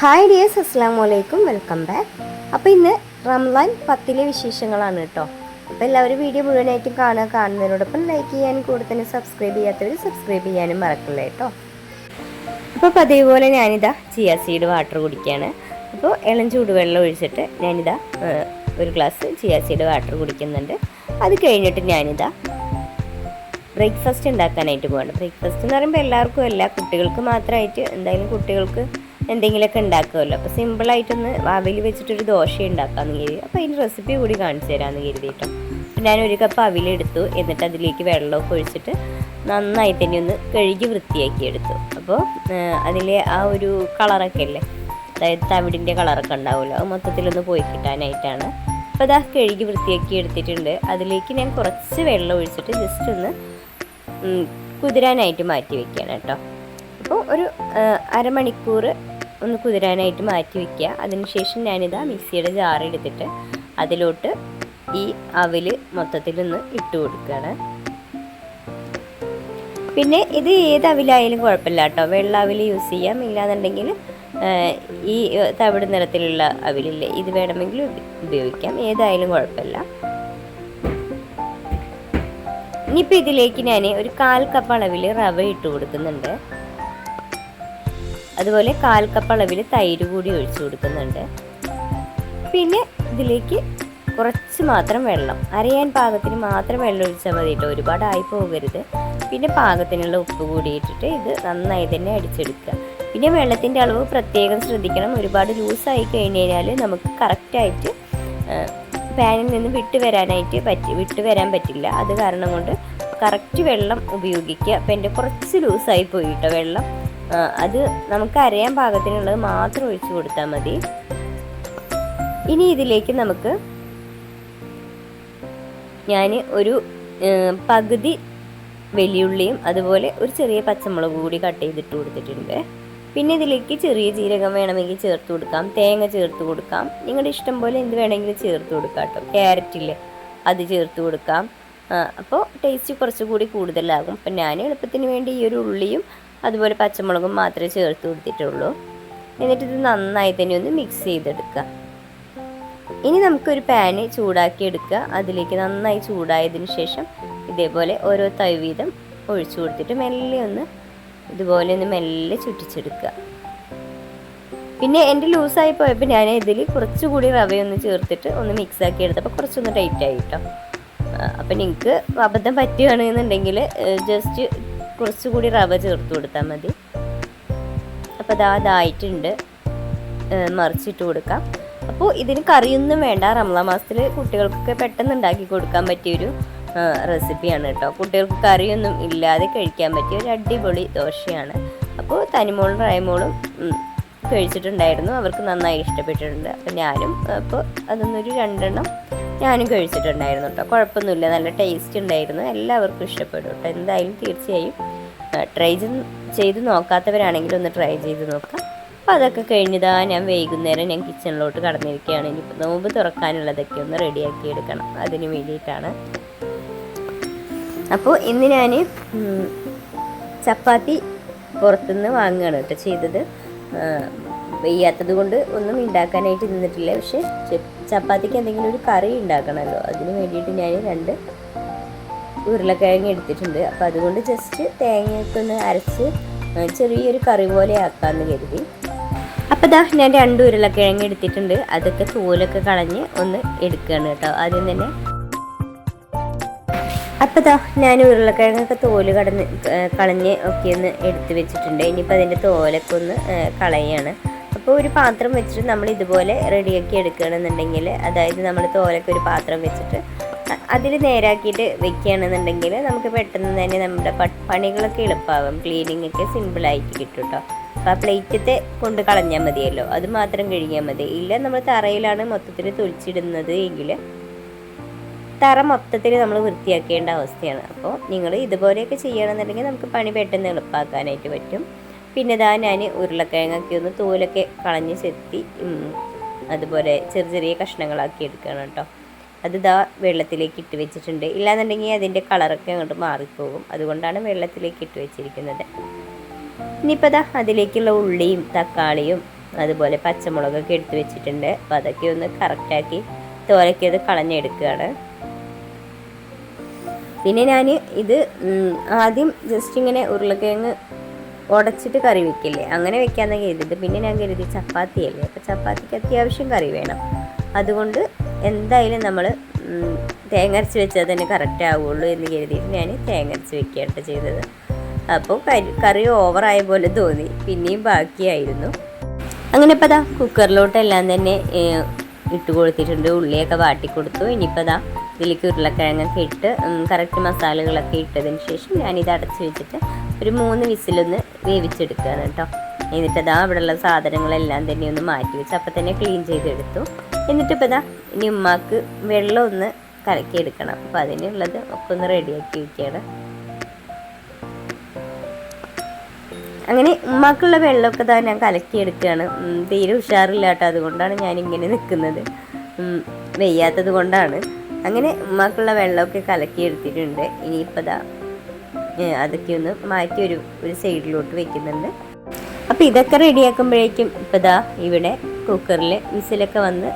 Hi dears, അസ്സലാമു അലൈക്കും, welcome back. അപ്പോൾ ഇന്ന് റംസാൻ 10 വിശേഷങ്ങളാണ് കേട്ടോ. അപ്പോൾ എല്ലാവരും വീഡിയോ മുഴുവനായിട്ടും കാണുന്നതിനോടൊപ്പം ലൈക്ക് ചെയ്യാനും കൂടെ തന്നെ സബ്സ്ക്രൈബ് ചെയ്യാത്തവർ സബ്സ്ക്രൈബ് ചെയ്യാനും മറക്കല്ലേ കേട്ടോ. അപ്പോൾ പതിവ് പോലെ ഞാനിതാ ചിയ സീഡ് വാട്ടർ കുടിക്കുകയാണ്. അപ്പോൾ ഇളം ചൂടുവെള്ളം ഒഴിച്ചിട്ട് ഞാനിതാ ഒരു ഗ്ലാസ് ചിയ സീഡ് വാട്ടർ കുടിക്കുന്നുണ്ട്. അത് കഴിഞ്ഞിട്ട് ഞാനിതാ ബ്രേക്ക്ഫാസ്റ്റ് ഉണ്ടാക്കാനായിട്ട് പോകണം. ബ്രേക്ക്ഫാസ്റ്റ് എന്ന് പറയുമ്പോൾ എല്ലാവർക്കും അല്ല, കുട്ടികൾക്ക് മാത്രമായിട്ട് എന്തായാലും കുട്ടികൾക്ക് എന്തെങ്കിലുമൊക്കെ ഉണ്ടാക്കുമല്ലോ. അപ്പോൾ സിമ്പിളായിട്ടൊന്ന് അവിൽ വെച്ചിട്ടൊരു ദോശ ഉണ്ടാക്കാമെന്ന് കരുതി. അപ്പോൾ അതിൻ്റെ റെസിപ്പി കൂടി കാണിച്ചു തരാമെന്ന് കരുതിയിട്ടോ. അപ്പോൾ ഞാൻ ഒരു കപ്പ് അവിലെടുത്തു. എന്നിട്ട് അതിലേക്ക് വെള്ളമൊക്കെ ഒഴിച്ചിട്ട് നന്നായി തന്നെ ഒന്ന് കഴുകി വൃത്തിയാക്കി എടുത്തു. അപ്പോൾ അതിലെ ആ ഒരു കളറൊക്കെ അല്ലേ, അതായത് തവിടിൻ്റെ കളറൊക്കെ ഉണ്ടാവുമല്ലോ, അത് മൊത്തത്തിലൊന്ന് പോയി കിട്ടാനായിട്ടാണ്. അപ്പോൾ അതാ കഴുകി വൃത്തിയാക്കി എടുത്തിട്ടുണ്ട്. അതിലേക്ക് ഞാൻ കുറച്ച് വെള്ളം ഒഴിച്ചിട്ട് ജസ്റ്റ് ഒന്ന് കുതിരാനായിട്ട് മാറ്റി വയ്ക്കുകയാണ് കേട്ടോ. അപ്പോൾ ഒരു അരമണിക്കൂർ ഒന്ന് കുതിരാനായിട്ട് മാറ്റി വയ്ക്കുക. അതിനുശേഷം ഞാനിതാ മിക്സിയുടെ ജാർ എടുത്തിട്ട് അതിലോട്ട് ഈ അവിൽ മൊത്തത്തിലൊന്ന് ഇട്ട് കൊടുക്കുകയാണ്. പിന്നെ ഇത് ഏത് അവിലായാലും കുഴപ്പമില്ല കേട്ടോ. വെള്ള അവിൽ യൂസ് ചെയ്യാം, ഇല്ലാന്നുണ്ടെങ്കിൽ ഈ തവിട് നിറത്തിലുള്ള അവിലില്ലേ, ഇത് വേണമെങ്കിൽ ഉപയോഗിക്കാം. ഏതായാലും കുഴപ്പമില്ല. ഇനിയിപ്പോൾ ഇതിലേക്ക് ഞാൻ ഒരു 1/4 കപ്പ് അളവിൽ റവ ഇട്ട് കൊടുക്കുന്നുണ്ട്. അതുപോലെ 1/4 കപ്പ് അളവിൽ തൈര് കൂടി ഒഴിച്ചു കൊടുക്കുന്നുണ്ട്. പിന്നെ ഇതിലേക്ക് കുറച്ച് മാത്രം വെള്ളം, അരയാൻ പാകത്തിന് മാത്രം വെള്ളം ഒഴിച്ചാൽ മതി കേട്ടോ, ഒരുപാടായി പോകരുത്. പിന്നെ പാകത്തിനുള്ള ഉപ്പ് കൂടി ഇട്ടിട്ട് ഇത് നന്നായി തന്നെ അടിച്ചെടുക്കുക. പിന്നെ വെള്ളത്തിൻ്റെ അളവ് പ്രത്യേകം ശ്രദ്ധിക്കണം. ഒരുപാട് ലൂസായി കഴിഞ്ഞ് കഴിഞ്ഞാൽ നമുക്ക് കറക്റ്റായിട്ട് പാനിൽ നിന്ന് വിട്ട് വരാൻ പറ്റില്ല. അത് കാരണം കൊണ്ട് കറക്റ്റ് വെള്ളം ഉപയോഗിക്കുക. അപ്പം എൻ്റെ കുറച്ച് ലൂസായി പോയി കേട്ടോ വെള്ളം. അത് നമുക്ക് അരയാൻ പാകത്തിനുള്ളത് മാത്രം ഒഴിച്ചു കൊടുത്താൽ മതി. ഇനി ഇതിലേക്ക് നമുക്ക് ഞാൻ ഒരു പകുതി വലിയുള്ളിയും അതുപോലെ ഒരു ചെറിയ പച്ചമുളക് കൂടി കട്ട് ചെയ്തിട്ട് കൊടുത്തിട്ടുണ്ട്. പിന്നെ ഇതിലേക്ക് ചെറിയ ജീരകം വേണമെങ്കിൽ ചേർത്ത് കൊടുക്കാം, തേങ്ങ ചേർത്ത് കൊടുക്കാം, നിങ്ങളുടെ ഇഷ്ടം പോലെ എന്ത് വേണമെങ്കിലും ചേർത്ത് കൊടുക്കാം കേട്ടോ. ക്യാരറ്റില്ലേ, അത് ചേർത്ത് കൊടുക്കാം. അപ്പോൾ ടേസ്റ്റ് കുറച്ചുകൂടി കൂടുതലാകും. അപ്പം ഞാൻ എളുപ്പത്തിന് വേണ്ടി ഈ ഒരു ഉള്ളിയും അതുപോലെ പച്ചമുളകും മാത്രമേ ചേർത്ത് കൊടുത്തിട്ടുള്ളൂ. എന്നിട്ടിത് നന്നായി തന്നെ ഒന്ന് മിക്സ് ചെയ്തെടുക്കുക. ഇനി നമുക്കൊരു പാന് ചൂടാക്കി എടുക്കുക. അതിലേക്ക് നന്നായി ചൂടായതിനു ശേഷം ഇതേപോലെ ഓരോ തവി വീതം ഒഴിച്ചു കൊടുത്തിട്ട് ഇതുപോലെ ഒന്ന് മെല്ലെ ചുറ്റിച്ചെടുക്കുക. പിന്നെ എൻ്റെ ലൂസായി പോയപ്പോൾ ഞാൻ ഇതിൽ കുറച്ചുകൂടി റവയൊന്ന് ചേർത്തിട്ട് ഒന്ന് മിക്സാക്കി എടുത്തപ്പോൾ കുറച്ചൊന്ന് ടൈറ്റായി കേട്ടോ. അപ്പം നിങ്ങൾക്ക് അബദ്ധം പറ്റുകയാണെന്നുണ്ടെങ്കിൽ ജസ്റ്റ് കുറച്ചുകൂടി റവ ചേർത്ത് കൊടുത്താൽ മതി. അപ്പോൾ അതായിട്ടുണ്ട്, മറിച്ചിട്ട് കൊടുക്കാം. അപ്പോൾ ഇതിന് കറിയൊന്നും വേണ്ട. റമളാൻ മാസത്തിൽ കുട്ടികൾക്കൊക്കെ പെട്ടെന്ന് ഉണ്ടാക്കി കൊടുക്കാൻ പറ്റിയൊരു റെസിപ്പിയാണ് കേട്ടോ. കുട്ടികൾക്ക് കറിയൊന്നും ഇല്ലാതെ കഴിക്കാൻ പറ്റിയ ഒരു അടിപൊളി ദോശയാണ്. അപ്പോൾ തനിമോളും റൈമോളും കഴിച്ചിട്ടുണ്ടായിരുന്നു, അവർക്ക് നന്നായി ഇഷ്ടപ്പെട്ടിട്ടുണ്ട്. അപ്പോൾ ഞാനും അപ്പോൾ അതൊന്നൊരു 2 എണ്ണം ഞാനും കഴിച്ചിട്ടുണ്ടായിരുന്നു കേട്ടോ. കുഴപ്പമൊന്നുമില്ല, നല്ല ടേസ്റ്റ് ഉണ്ടായിരുന്നു. എല്ലാവർക്കും ഇഷ്ടപ്പെടും കേട്ടോ. എന്തായാലും തീർച്ചയായും ട്രൈ ചെയ്ത് നോക്കാത്തവരാണെങ്കിൽ ഒന്ന് ട്രൈ ചെയ്ത് നോക്കാം. അപ്പോൾ അതൊക്കെ കഴിഞ്ഞതാ ഞാൻ വൈകുന്നേരം ഞാൻ കിച്ചണിലോട്ട് കടന്നിരിക്കുകയാണ്. ഇനിയിപ്പോൾ നോമ്പ് തുറക്കാനുള്ളതൊക്കെ ഒന്ന് റെഡിയാക്കി എടുക്കണം, അതിന് വേണ്ടിയിട്ടാണ്. അപ്പോൾ ഇന്ന് ഞാൻ ചപ്പാത്തി പുറത്തുനിന്ന് വാങ്ങുകയാണ് കേട്ടോ ചെയ്തത്. വയ്യാത്തത് കൊണ്ട് ഒന്നും ഉണ്ടാക്കാനായിട്ട് നിന്നിട്ടില്ല. പക്ഷേ ചപ്പാത്തിക്ക് എന്തെങ്കിലും ഒരു കറി ഉണ്ടാക്കണമല്ലോ, അതിന് വേണ്ടിയിട്ട് ഞാൻ 2 ഉരുളക്കിഴങ്ങ് എടുത്തിട്ടുണ്ട്. അപ്പോൾ അതുകൊണ്ട് ജസ്റ്റ് തേങ്ങയൊക്കെ ഒന്ന് അരച്ച് ചെറിയൊരു കറി പോലെ ആക്കാമെന്ന് കരുതി. അപ്പോൾ ഞാൻ 2 ഉരുളക്കിഴങ്ങ് എടുത്തിട്ടുണ്ട്. അതൊക്കെ തോലൊക്കെ കളഞ്ഞ് ഒന്ന് എടുക്കുകയാണ് കേട്ടോ ആദ്യം തന്നെ. അപ്പോൾ ഞാൻ ഉരുളക്കിഴങ്ങൊക്കെ തോല് കളഞ്ഞ് ഒക്കെ ഒന്ന് എടുത്ത് വെച്ചിട്ടുണ്ട്. ഇനിയിപ്പോൾ അതിൻ്റെ തോലൊക്കെ ഒന്ന് കളയാണ്. അപ്പോൾ ഒരു പാത്രം വെച്ചിട്ട് നമ്മൾ ഇതുപോലെ റെഡിയാക്കി എടുക്കുകയാണെന്നുണ്ടെങ്കിൽ, അതായത് നമ്മൾ തോലൊക്കെ ഒരു പാത്രം വെച്ചിട്ട് അതിൽ നേരാക്കിയിട്ട് വെക്കുകയാണെന്നുണ്ടെങ്കിൽ നമുക്ക് പെട്ടെന്ന് തന്നെ നമ്മുടെ പണികളൊക്കെ എളുപ്പമാകും. ക്ലീനിങ് ഒക്കെ സിമ്പിളായിട്ട് കിട്ടും കേട്ടോ. അപ്പോൾ ആ പ്ലേറ്റത്തെ കൊണ്ട് കളഞ്ഞാൽ മതിയല്ലോ, അത് മാത്രം കഴുകിയാൽ മതി. ഇല്ല നമ്മൾ തറയിലാണ് മൊത്തത്തിൽ തൊളിച്ചിടുന്നത് എങ്കിൽ തറ മൊത്തത്തിൽ നമ്മൾ വൃത്തിയാക്കേണ്ട അവസ്ഥയാണ്. അപ്പോൾ നിങ്ങൾ ഇതുപോലെയൊക്കെ ചെയ്യണമെന്നുണ്ടെങ്കിൽ നമുക്ക് പണി പെട്ടെന്ന് എളുപ്പമാക്കാനായിട്ട് പറ്റും. പിന്നെ ഞാൻ ഉരുളക്കിഴങ്ങൊക്കെ ഒന്ന് തോലൊക്കെ കളഞ്ഞ് ചെത്തി അതുപോലെ ചെറിയ കഷ്ണങ്ങളാക്കി എടുക്കണം കേട്ടോ. അത് വെള്ളത്തിലേക്ക് ഇട്ട് വെച്ചിട്ടുണ്ട്. ഇല്ലാന്നുണ്ടെങ്കിൽ അതിൻ്റെ കളറൊക്കെ അങ്ങോട്ട് മാറിപ്പോകും, അതുകൊണ്ടാണ് വെള്ളത്തിലേക്ക് ഇട്ട് വെച്ചിരിക്കുന്നത്. ഇനിയിപ്പോൾ അതിലേക്കുള്ള ഉള്ളിയും തക്കാളിയും അതുപോലെ പച്ചമുളകൊക്കെ എടുത്ത് വെച്ചിട്ടുണ്ട്. അപ്പോൾ അതൊക്കെ ഒന്ന് കറക്റ്റാക്കി തോരയ്ക്കത് കളഞ്ഞെടുക്കുകയാണ്. പിന്നെ ഞാൻ ഇത് ആദ്യം ജസ്റ്റ് ഇങ്ങനെ ഉരുളക്കിഴങ്ങ് ഉടച്ചിട്ട് കറി വെക്കില്ലേ, അങ്ങനെ വെക്കാമെന്ന് കരുതിയത്. പിന്നെ ഞാൻ കരുതി ചപ്പാത്തിയല്ലേ, അപ്പോൾ ചപ്പാത്തിക്ക് അത്യാവശ്യം കറി വേണം. അതുകൊണ്ട് എന്തായാലും നമ്മൾ തേങ്ങ അരച്ച് വെച്ചാൽ തന്നെ കറക്റ്റ് ആവുള്ളൂ എന്ന് കരുതിയിട്ട് ഞാൻ തേങ്ങ അരച്ച് വെക്കുകയാണ് ചെയ്തത്. അപ്പോൾ കറി ഓവറായ പോലെ തോന്നി, പിന്നെയും ബാക്കിയായിരുന്നു. അങ്ങനെ ഇപ്പോൾ അതാ കുക്കറിലോട്ടെല്ലാം തന്നെ ഇട്ട് കൊടുത്തിട്ടുണ്ട്. ഉള്ളിയൊക്കെ വാട്ടിക്കൊടുത്തു. ഇനിയിപ്പോൾ അതാ ഇതിലേക്ക് ഉരുളക്കിഴങ്ങൊക്കെ ഇട്ട് കറക്റ്റ് മസാലകളൊക്കെ ഇട്ടതിന് ശേഷം ഞാനിത് അടച്ച് വെച്ചിട്ട് ഒരു 3 വിസിലൊന്ന് വേവിച്ചെടുക്കുകയാണ് കേട്ടോ. എന്നിട്ടതാ അവിടെയുള്ള സാധനങ്ങളെല്ലാം തന്നെ ഒന്ന് മാറ്റി വെച്ച് അപ്പം തന്നെ ക്ലീൻ ചെയ്തെടുത്തു. എന്നിട്ടിപ്പോൾ ഇതാ ഇനി ഉമ്മാക്ക് വെള്ളം ഒന്ന് കലക്കിയെടുക്കണം. അപ്പോൾ അതിനുള്ളത് ഒക്കെ ഒന്ന് റെഡിയാക്കി വയ്ക്കുകയാണ്. അങ്ങനെ ഉമ്മാക്കുള്ള വെള്ളമൊക്കെ തന്നെ ഞാൻ കലക്കിയെടുക്കുകയാണ്. തീരെ ഉഷാറില്ല കേട്ടോ, അതുകൊണ്ടാണ് ഞാനിങ്ങനെ നിൽക്കുന്നത്, വെയ്യാത്തത് കൊണ്ടാണ്. അങ്ങനെ ഉമ്മാക്കുള്ള വെള്ളമൊക്കെ കലക്കിയെടുത്തിട്ടുണ്ട്. ഇനിയിപ്പോൾ ഇതാ അതൊക്കെ ഒന്ന് മാറ്റി ഒരു സൈഡിലോട്ട് വെക്കുന്നുണ്ട്. അപ്പോൾ ഇതൊക്കെ റെഡിയാക്കുമ്പോഴേക്കും ഇപ്പോൾ ഇതാ ഇവിടെ കുക്കറിൽ വിസിലൊക്കെ വന്ന്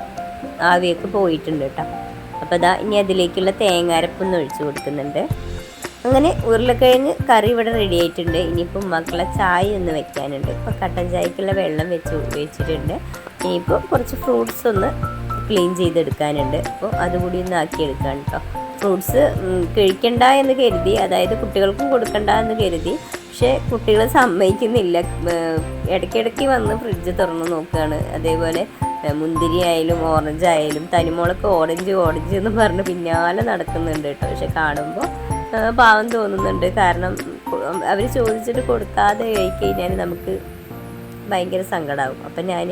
ആവിയൊക്കെ പോയിട്ടുണ്ട് കേട്ടോ. അപ്പോൾ ഇതാ ഇനി അതിലേക്കുള്ള തേങ്ങാരപ്പൊന്ന് ഒഴിച്ച് കൊടുക്കുന്നുണ്ട്. അങ്ങനെ ഉരുളക്കിഴങ്ങ് കറി ഇവിടെ റെഡി ആയിട്ടുണ്ട്. ഇനിയിപ്പോൾ ഉമ്മാക്കുള്ള ചായ ഒന്ന് വെക്കാനുണ്ട്. ഇപ്പോൾ കട്ടൻ ചായക്കുള്ള വെള്ളം വെച്ചിട്ടുണ്ട്. ഇനിയിപ്പോൾ കുറച്ച് ഫ്രൂട്ട്സ് ഒന്ന് ക്ലീൻ ചെയ്തെടുക്കാനുണ്ട്. അപ്പോൾ അതുകൂടി ഒന്ന് ആക്കിയെടുക്കാൻ കേട്ടോ. ഫ്രൂട്ട്സ് കഴിക്കണ്ട എന്ന് കരുതി, അതായത് കുട്ടികൾക്കും കൊടുക്കണ്ട എന്ന് കരുതി, പക്ഷേ കുട്ടികൾ സമ്മതിക്കുന്നില്ല. ഇടയ്ക്കിടയ്ക്ക് വന്ന് ഫ്രിഡ്ജ് തുറന്ന് നോക്കുകയാണ്. അതേപോലെ മുന്തിരി ആയാലും ഓറഞ്ച് ആയാലും തനിമോളൊക്കെ ഓറഞ്ച് എന്ന് പറഞ്ഞ് പിന്നാലെ നടക്കുന്നുണ്ട് കേട്ടോ. പക്ഷെ കാണുമ്പോൾ പാവം തോന്നുന്നുണ്ട്. കാരണം അവർ ചോദിച്ചിട്ട് കൊടുക്കാതെ കഴിക്കഴിഞ്ഞാൽ നമുക്ക് ഭയങ്കര സങ്കടമാകും. അപ്പം ഞാൻ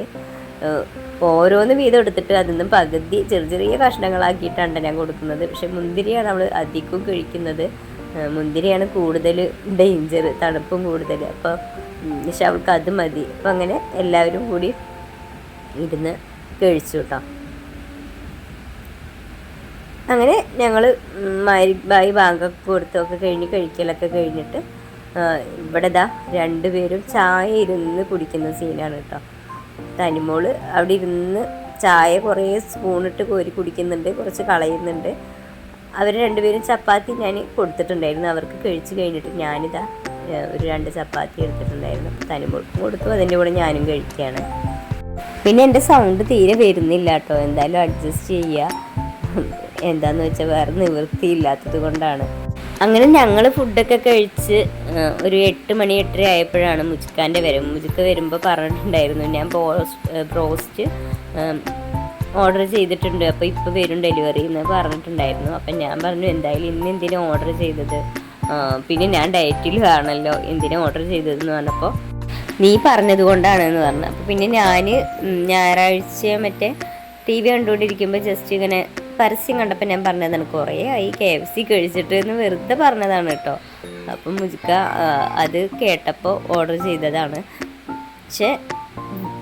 ഓരോന്ന് വീതം എടുത്തിട്ട് അതിൽ നിന്ന് പകുതി ചെറിയ കഷ്ണങ്ങളാക്കിയിട്ടാണ് ഞാൻ കൊടുക്കുന്നത്. പക്ഷെ മുന്തിരിയാണ് അവൾ അധികം കഴിക്കുന്നത്. മുന്തിരിയാണ് കൂടുതൽ ഡേഞ്ചർ, തണുപ്പും കൂടുതൽ. അപ്പോൾ പക്ഷെ അവൾക്ക് അത് മതി. അപ്പം അങ്ങനെ എല്ലാവരും കൂടി ഇരുന്ന് കഴിച്ചു കേട്ടോ. അങ്ങനെ ഞങ്ങൾ മഗ്‌രിബായി ബാങ്കൊക്കെ കൊടുത്തൊക്കെ കഴിഞ്ഞ് കഴിക്കലൊക്കെ കഴിഞ്ഞിട്ട് ഇവിടെ ദാ 2 പേരും ചായ ഇരുന്ന് കുടിക്കുന്ന സീനാണ് കേട്ടോ. തനിമോള് അവിടെ ഇരുന്ന് ചായ കുറേ സ്പൂണിട്ട് കോരി കുടിക്കുന്നുണ്ട്, കുറച്ച് കളയുന്നുണ്ട്. അവർ 2 പേരും ചപ്പാത്തി ഞാൻ കൊടുത്തിട്ടുണ്ടായിരുന്നു. അവർക്ക് കഴിച്ച് കഴിഞ്ഞിട്ട് ഞാനിതാ ഒരു 2 ചപ്പാത്തി എടുത്തിട്ടുണ്ടായിരുന്നു. തനിമോൾക്കും കൊടുത്തു, അതിൻ്റെ കൂടെ ഞാനും കഴിക്കുകയാണ്. പിന്നെ എൻ്റെ സൗണ്ട് തീരെ വരുന്നില്ല കേട്ടോ. എന്തായാലും അഡ്ജസ്റ്റ് ചെയ്യുക. എന്താണെന്ന് വെച്ചാൽ വേറെ നിവൃത്തിയില്ലാത്തത് കൊണ്ടാണ്. അങ്ങനെ ഞങ്ങൾ ഫുഡൊക്കെ കഴിച്ച് ഒരു 8 മണി 8:30 ആയപ്പോഴാണ് മുജിക്കാൻ്റെ വരവ്. മുജിക്ക വരുമ്പോൾ പറഞ്ഞിട്ടുണ്ടായിരുന്നു ഞാൻ ബ്രോസ്റ്റ് ഓർഡർ ചെയ്തിട്ടുണ്ട്, അപ്പോൾ ഇപ്പോൾ വരും ഡെലിവറി എന്ന് പറഞ്ഞിട്ടുണ്ടായിരുന്നു. അപ്പം ഞാൻ പറഞ്ഞു എന്തായാലും ഇന്ന് എന്തിനാണ് ഓർഡർ ചെയ്തത്, പിന്നെ ഞാൻ ഡയറ്റിലാണല്ലോ എന്തിനാണ് ഓർഡർ ചെയ്തതെന്ന് പറഞ്ഞപ്പോൾ നീ പറഞ്ഞത് കൊണ്ടാണെന്ന് പറഞ്ഞു. അപ്പോൾ പിന്നെ ഞാൻ ഞായറാഴ്ച മറ്റേ TV കണ്ടുകൊണ്ടിരിക്കുമ്പോൾ ജസ്റ്റ് ഇങ്ങനെ പരസ്യം കണ്ടപ്പോൾ ഞാൻ പറഞ്ഞതാണ് കുറേ ആയി KFC കഴിച്ചിട്ട് എന്ന് വെറുതെ പറഞ്ഞതാണ് കേട്ടോ. അപ്പം മുജിക്ക അത് കേട്ടപ്പോൾ ഓർഡർ ചെയ്തതാണ്. പക്ഷേ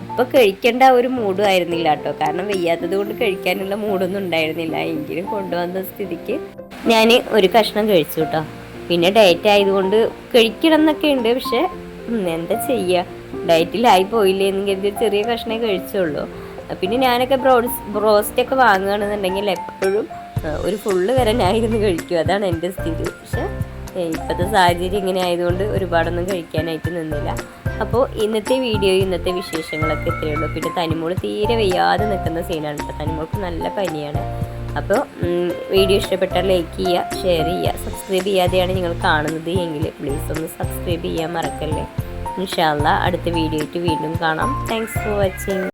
ഇപ്പോൾ കഴിക്കേണ്ട ഒരു മൂഡും ആയിരുന്നില്ല കേട്ടോ. കാരണം വയ്യാത്തത് കൊണ്ട് കഴിക്കാനുള്ള മൂഡൊന്നും ഉണ്ടായിരുന്നില്ല. എങ്കിലും കൊണ്ടുവന്ന സ്ഥിതിക്ക് ഞാൻ ഒരു കഷ്ണം കഴിച്ചു കേട്ടോ. പിന്നെ ഡയറ്റ് ആയതുകൊണ്ട് കഴിക്കണം എന്നൊക്കെ ഉണ്ട്, പക്ഷെ എന്താ ചെയ്യുക, ഡയറ്റിലായി പോയില്ലേ എന്ന് കരുതി ചെറിയ കഷ്ണമേ കഴിച്ചുള്ളൂ. പിന്നെ ഞാനൊക്കെ ബ്രോസ്റ്റൊക്കെ വാങ്ങുകയാണെന്നുണ്ടെങ്കിൽ എപ്പോഴും ഒരു ഫുള്ള് വരെ ഞാൻ ഇരുന്ന് കഴിക്കും. അതാണ് എൻ്റെ സ്ഥിതി. പക്ഷെ ഇപ്പോഴത്തെ സാഹചര്യം ഇങ്ങനെ ആയതുകൊണ്ട് ഒരുപാടൊന്നും കഴിക്കാനായിട്ട് നിന്നില്ല. അപ്പോൾ ഇന്നത്തെ വീഡിയോയും ഇന്നത്തെ വിശേഷങ്ങളൊക്കെ ഇത്രയേ ഉള്ളൂ. പിന്നെ തനിമോൾ തീരെ വയ്യാതെ നിൽക്കുന്ന സീനാണ് കേട്ടോ. തനിമോൾക്ക് നല്ല പനിയാണ്. അപ്പോൾ വീഡിയോ ഇഷ്ടപ്പെട്ടാൽ ലൈക്ക് ചെയ്യുക, ഷെയർ ചെയ്യുക. സബ്സ്ക്രൈബ് ചെയ്യാതെയാണ് നിങ്ങൾ കാണുന്നത് എങ്കിൽ പ്ലീസ് ഒന്ന് സബ്സ്ക്രൈബ് ചെയ്യാൻ മറക്കല്ലേ. ഇൻഷാ അല്ലാഹ് അടുത്ത വീഡിയോ ആയിട്ട് വീണ്ടും കാണാം. Thanks for watching.